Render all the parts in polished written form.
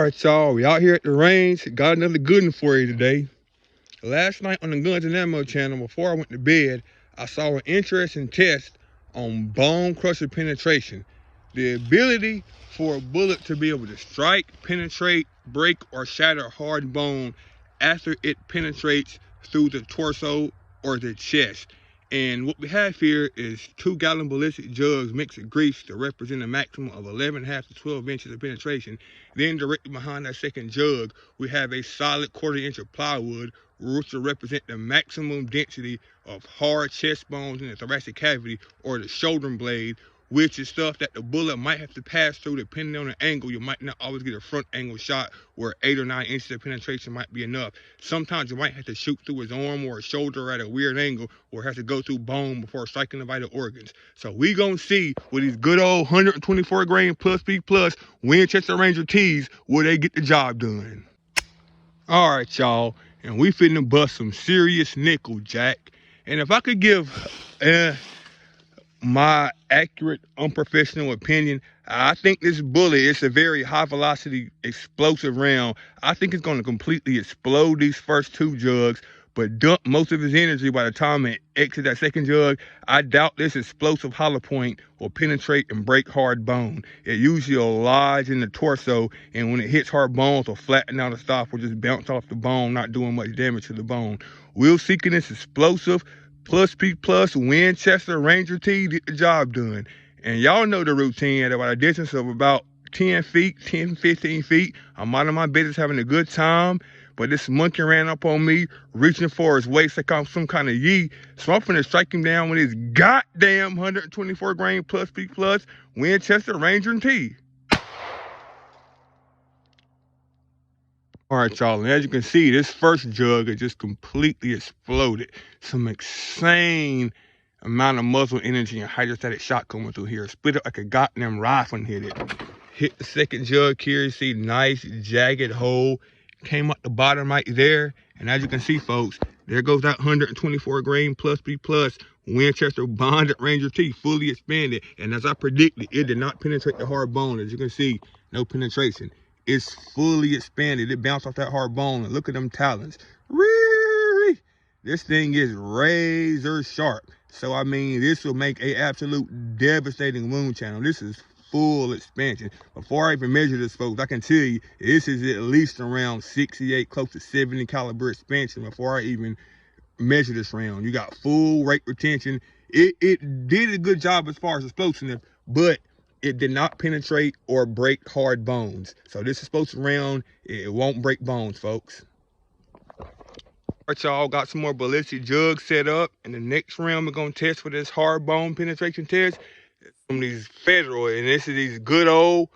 All right, y'all, we out here at the range. Got another good one for you today. Last night on the Guns and Ammo channel, before I went to bed, I saw an interesting test on bone crusher penetration. The ability for a bullet to be able to strike, penetrate, break, or shatter hard bone after it penetrates through the torso or the chest. And what we have here is 2-gallon ballistic jugs mixed with grease to represent a maximum of 11.5 to 12 inches of penetration. Then directly behind that second jug, we have a solid 1/4 inch of plywood, which will represent the maximum density of hard chest bones in the thoracic cavity or the shoulder blade, which is stuff that the bullet might have to pass through depending on the angle. You might not always get a front angle shot where 8 or 9 inches of penetration might be enough. Sometimes you might have to shoot through his arm or his shoulder at a weird angle, or have to go through bone before striking the vital organs. So we gonna see with these good old 124 grain plus B plus Winchester Ranger T's, will they get the job done. All right, y'all, and we finna bust some serious nickel, Jack. And if I could give my accurate, unprofessional opinion, I think this bullet is a very high velocity explosive round. I think it's gonna completely explode these first 2 jugs, but dump most of his energy by the time it exits that second jug. I doubt this explosive hollow point will penetrate and break hard bone. It usually will lodge in the torso, and when it hits hard bones or flatten out or stop, will just bounce off the bone, not doing much damage to the bone. We'll see can this explosive plus P plus Winchester Ranger T get the job done. And y'all know the routine. At about a distance of about 10 feet, 10, 15 feet, I'm out of my business having a good time. But this monkey ran up on me, reaching for his waist like I'm some kind of yee. So I'm finna strike him down with his goddamn 124 grain plus P plus Winchester Ranger T. All right, y'all, and as you can see, this first jug has just completely exploded. Some insane amount of muzzle energy and hydrostatic shock coming through here. Split it like a goddamn rifle and hit it. Hit the second jug here, you see nice jagged hole. Came up the bottom right there. And as you can see, folks, there goes that 124 grain plus B plus Winchester bonded Ranger T, fully expanded. And as I predicted, it did not penetrate the hard bone. As you can see, no penetration. It's fully expanded. It bounced off that hard bone. And look at them talons. This thing is razor sharp. So, I mean, this will make a absolute devastating wound channel. This is full expansion. Before I even measure this, folks, I can tell you this is at least around 68, close to 70 caliber expansion before I even measure this round. You got full rate retention. It did a good job as far as explosiveness, but it did not penetrate or break hard bones. So this explosive round, it won't break bones, folks. All right, y'all, got some more ballistic jugs set up. And the next round we're gonna test for this hard bone penetration test from these federal, and this is these good old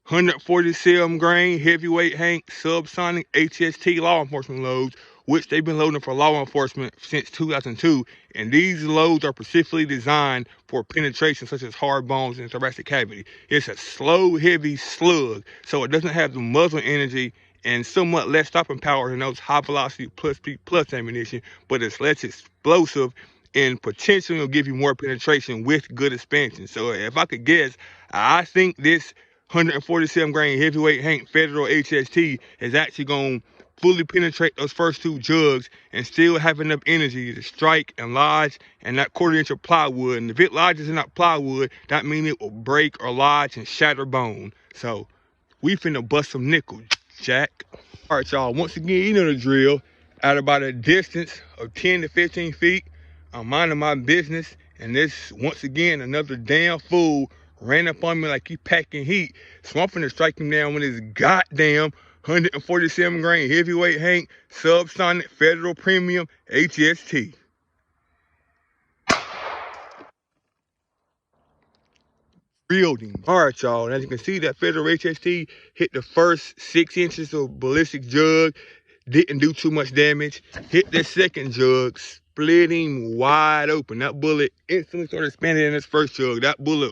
147 grain heavyweight Hank subsonic HST law enforcement loads, which they've been loading for law enforcement since 2002. And these loads are specifically designed for penetration such as hard bones in the thoracic cavity. It's a slow, heavy slug, so it doesn't have the muzzle energy and somewhat less stopping power than those high velocity plus P plus ammunition, but it's less explosive and potentially will give you more penetration with good expansion. So if I could guess, I think this 147 grain heavyweight Hank Federal HST is actually going to fully penetrate those first 2 jugs and still have enough energy to strike and lodge in that 1/4 inch of plywood. And if it lodges in that plywood, that means it will break or lodge and shatter bone. So we finna bust some nickel, Jack. All right, y'all, once again, you know the drill. At about a distance of 10 to 15 feet, I'm minding my business, and this, once again, another damn fool ran up on me like he packing heat. So I'm finna strike him down with his goddamn 147 grain heavyweight Hank subsonic federal premium HST. Reeled him. All right, y'all, and as you can see, that federal HST hit the first 6 inches of ballistic jug, didn't do too much damage. Hit that second jug, split him wide open. That bullet instantly started expanding in this first jug. That bullet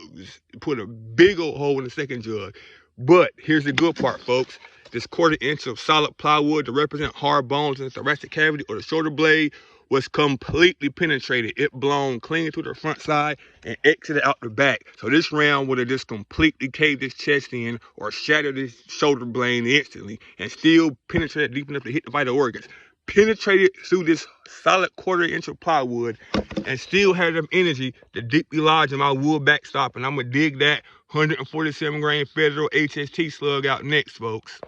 put a big old hole in the second jug. But here's the good part, folks. This 1/4 inch of solid plywood to represent hard bones in the thoracic cavity or the shoulder blade was completely penetrated. It blown clean through the front side and exited out the back. So this round would have just completely caved his chest in or shattered his shoulder blade instantly and still penetrated deep enough to hit the vital organs. Penetrated through this solid 1/4 inch of plywood and still had enough energy to deeply lodge in my wood backstop. And I'm going to dig that 147 grain Federal HST slug out next, folks.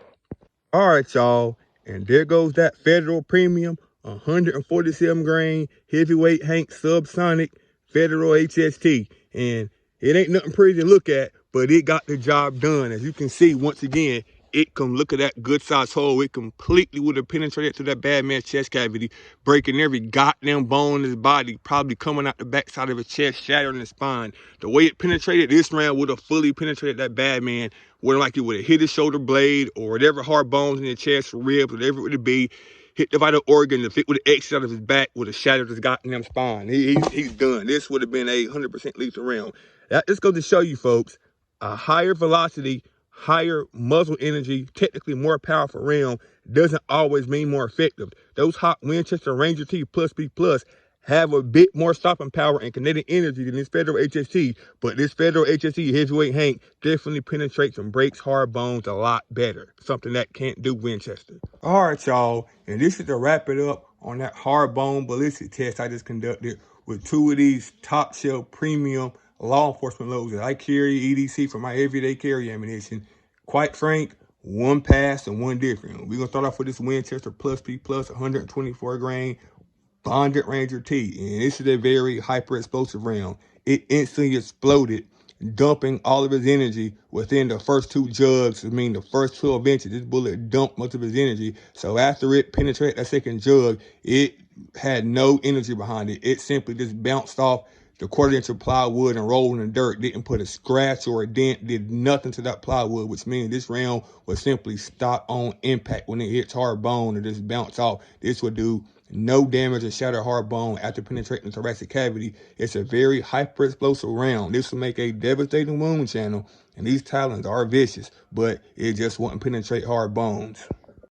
All right, y'all. And there goes that Federal Premium 147 grain heavyweight Hank subsonic Federal HST. And it ain't nothing pretty to look at, but it got the job done. As you can see, once again, it come look at that good size hole. It completely would have penetrated through that bad man's chest cavity, breaking every goddamn bone in his body, probably coming out the backside of his chest, shattering his spine. The way it penetrated, this round would have fully penetrated that bad man. Wouldn't like it would have hit his shoulder blade or whatever hard bones in the chest, ribs, whatever it would be, hit the vital organ. If it would have exited out of his back, would have shattered his goddamn spine. He's done. This would have been a 100% lethal round. That just goes to show you, folks, a higher velocity, higher muzzle energy, technically more powerful round doesn't always mean more effective. Those hot Winchester Ranger T plus B plus have a bit more stopping power and kinetic energy than this Federal HST, but this Federal HST heavyweight Hank definitely penetrates and breaks hard bones a lot better. Something that can't do Winchester. All right, y'all, and this is to wrap it up on that hard bone ballistic test I just conducted with 2 of these top shelf premium law enforcement loads that I carry EDC for my everyday carry ammunition. Quite frank, one pass and one different. We're gonna start off with this Winchester plus B plus 124 grain bonded Ranger T, and this is a very hyper explosive round. It instantly exploded, dumping all of his energy within the first 2 jugs. I mean, the first 12 inches, this bullet dumped most of his energy. So after it penetrated that second jug, it had no energy behind it. It simply just bounced off the 1/4 inch of plywood and rolled in the dirt. Didn't put a scratch or a dent, did nothing to that plywood, which means this round was simply stop on impact. When it hits hard bone and just bounce off, this would do no damage and shatter hard bone after penetrating the thoracic cavity. It's a very hyper explosive round. This will make a devastating wound channel, and these talons are vicious, but it just won't penetrate hard bones.